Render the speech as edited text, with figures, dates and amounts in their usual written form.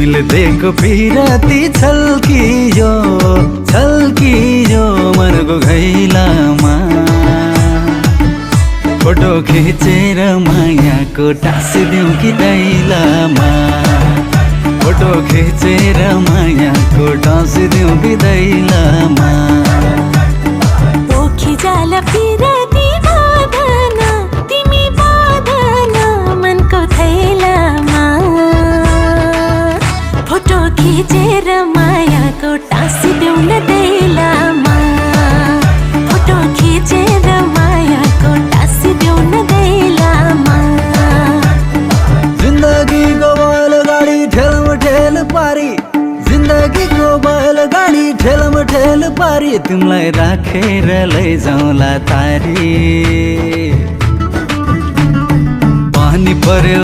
तिमीले दिएको पिराती छल्कियो छल्कियो मनको घैलामा। फोटो खिचेर मायाको टाँसिदिउँ कि दैलामा। फोटो खिचेर मायाको टाँसिदिउँ कि दैलामा। पोखी जाला पिराती बाँधन तिमी बाँधन मनको थैलामा। फोटो खिचेर मायाको टाँसिदेऊ न दैलामा। फोटो खिचेर मायाको टाँसिदेऊ न दैलामा। जिन्दगीको बैलगाडी ठेलम ठेल पारी, जिन्दगीको बैलगाडी ठेलम ठेल पारी, तिमीलाई राखेर लैजाउँला तारी। पानी पर्यो